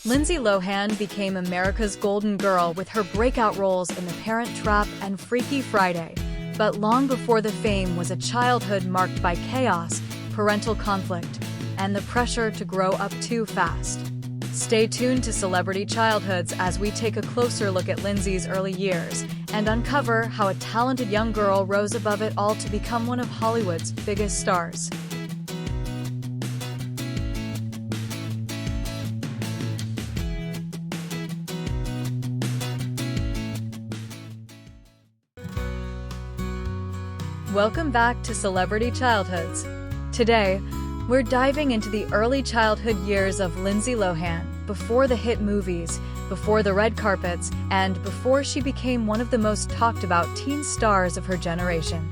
Lindsay Lohan became America's golden girl with her breakout roles in The Parent Trap and Freaky Friday. But long before the fame was a childhood marked by chaos, parental conflict, and the pressure to grow up too fast. Stay tuned to Celebrity Childhoods as we take a closer look at Lindsay's early years and uncover how a talented young girl rose above it all to become one of Hollywood's biggest stars. Welcome back to Celebrity Childhoods. Today, we're diving into the early childhood years of Lindsay Lohan, before the hit movies, before the red carpets, and before she became one of the most talked about teen stars of her generation.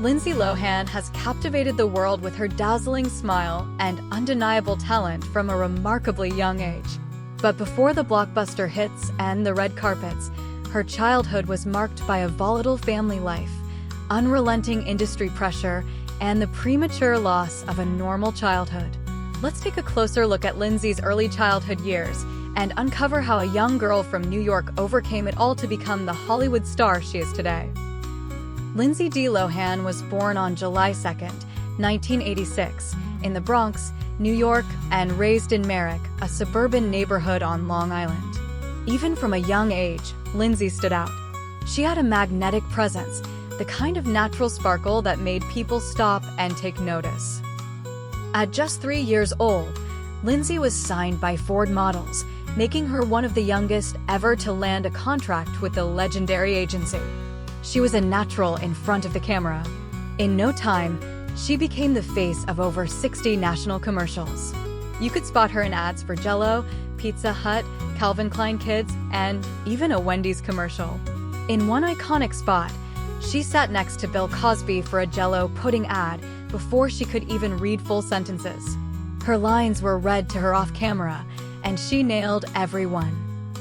Lindsay Lohan has captivated the world with her dazzling smile and undeniable talent from a remarkably young age. But before the blockbuster hits and the red carpets, her childhood was marked by a volatile family life, unrelenting industry pressure, and the premature loss of a normal childhood. Let's take a closer look at Lindsay's early childhood years and uncover how a young girl from New York overcame it all to become the Hollywood star she is today. Lindsay D. Lohan was born on July 2, 1986, in the Bronx, New York, and raised in Merrick, a suburban neighborhood on Long Island. Even from a young age, Lindsay stood out. She had a magnetic presence, the kind of natural sparkle that made people stop and take notice. At just 3 years old, Lindsay was signed by Ford Models, making her one of the youngest ever to land a contract with the legendary agency. She was a natural in front of the camera. In no time, she became the face of over 60 national commercials. You could spot her in ads for Jell-O, Pizza Hut, Calvin Klein Kids, and even a Wendy's commercial. In one iconic spot, she sat next to Bill Cosby for a Jell-O pudding ad before she could even read full sentences. Her lines were read to her off-camera, and she nailed every one.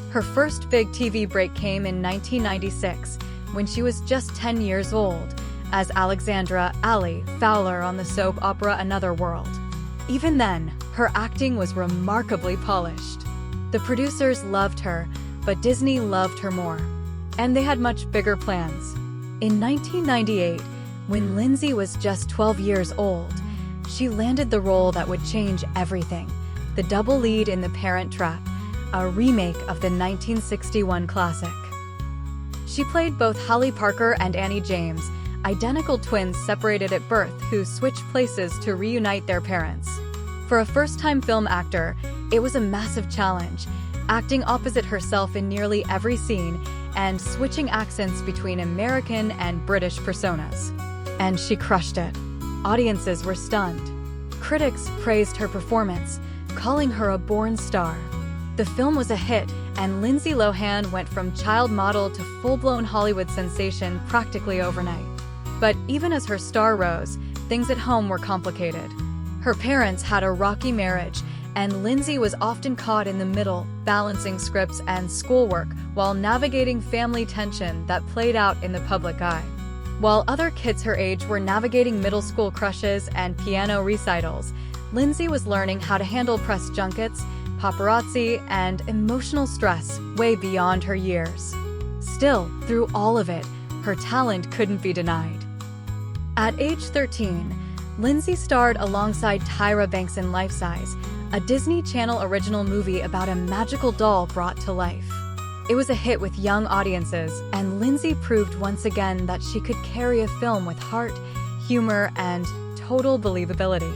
Her first big TV break came in 1996, when she was just 10 years old, as Alexandra "Allie" Fowler on the soap opera Another World. Even then, her acting was remarkably polished. The producers loved her, but Disney loved her more, and they had much bigger plans. In 1998, when Lindsay was just 12 years old, she landed the role that would change everything, the double lead in The Parent Trap, a remake of the 1961 classic. She played both Holly Parker and Annie James, identical twins separated at birth who switched places to reunite their parents. For a first-time film actor, it was a massive challenge, acting opposite herself in nearly every scene and switching accents between American and British personas. And she crushed it. Audiences were stunned. Critics praised her performance, calling her a born star. The film was a hit, and Lindsay Lohan went from child model to full-blown Hollywood sensation practically overnight. But even as her star rose, things at home were complicated. Her parents had a rocky marriage, and Lindsay was often caught in the middle, balancing scripts and schoolwork while navigating family tension that played out in the public eye. While other kids her age were navigating middle school crushes and piano recitals, Lindsay was learning how to handle press junkets, paparazzi, and emotional stress way beyond her years. Still, through all of it, her talent couldn't be denied. At age 13, Lindsay starred alongside Tyra Banks in Life Size, a Disney Channel original movie about a magical doll brought to life. It was a hit with young audiences, and Lindsay proved once again that she could carry a film with heart, humor, and total believability.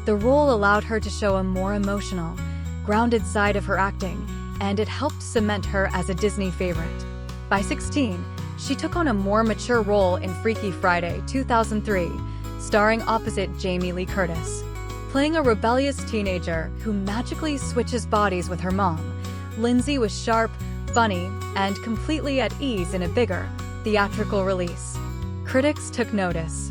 The role allowed her to show a more emotional, grounded side of her acting, and it helped cement her as a Disney favorite. By 16, she took on a more mature role in Freaky Friday 2003, starring opposite Jamie Lee Curtis. Playing a rebellious teenager who magically switches bodies with her mom, Lindsay was sharp, funny, and completely at ease in a bigger, theatrical release. Critics took notice.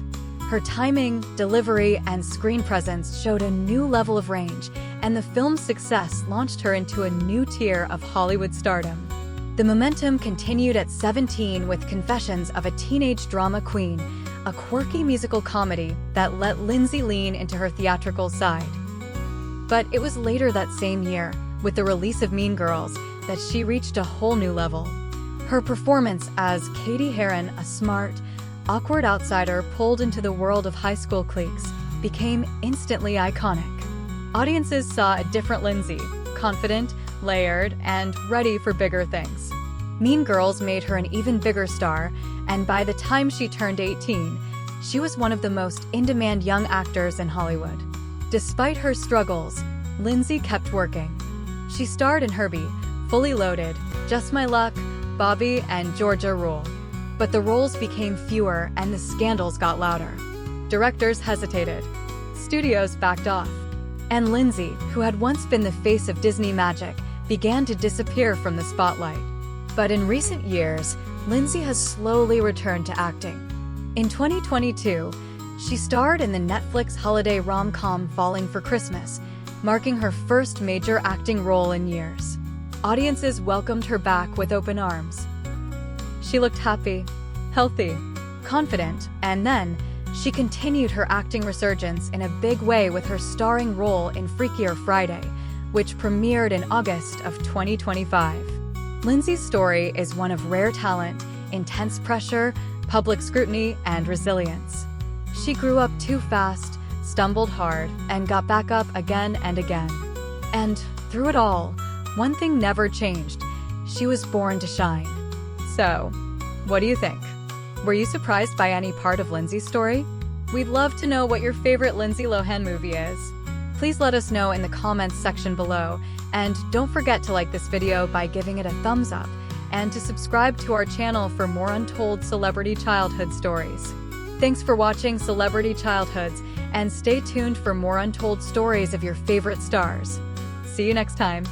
Her timing, delivery, and screen presence showed a new level of range, and the film's success launched her into a new tier of Hollywood stardom. The momentum continued at 17 with Confessions of a Teenage Drama Queen, a quirky musical comedy that let Lindsay lean into her theatrical side. But it was later that same year, with the release of Mean Girls that she reached a whole new level. Her performance as Katie Heron, a smart, awkward outsider pulled into the world of high school cliques, became instantly iconic. Audiences saw a different Lindsay, confident, layered, and ready for bigger things. Mean Girls made her an even bigger star, and by the time she turned 18, she was one of the most in-demand young actors in Hollywood. Despite her struggles, Lindsay kept working. She starred in Herbie, Fully Loaded, Just My Luck, Bobby, and Georgia Rule. But the roles became fewer and the scandals got louder. Directors hesitated. Studios backed off. And Lindsay, who had once been the face of Disney magic, began to disappear from the spotlight. But in recent years, Lindsay has slowly returned to acting. In 2022, she starred in the Netflix holiday rom-com Falling for Christmas, marking her first major acting role in years. Audiences welcomed her back with open arms. She looked happy, healthy, confident, and then she continued her acting resurgence in a big way with her starring role in Freakier Friday, which premiered in August of 2025. Lindsay's story is one of rare talent, intense pressure, public scrutiny, and resilience. She grew up too fast, stumbled hard, and got back up again and again. And through it all, one thing never changed. She was born to shine. So, what do you think? Were you surprised by any part of Lindsay's story? We'd love to know what your favorite Lindsay Lohan movie is. Please let us know in the comments section below, and don't forget to like this video by giving it a thumbs up, and to subscribe to our channel for more untold celebrity childhood stories. Thanks for watching Celebrity Childhoods, and stay tuned for more untold stories of your favorite stars. See you next time.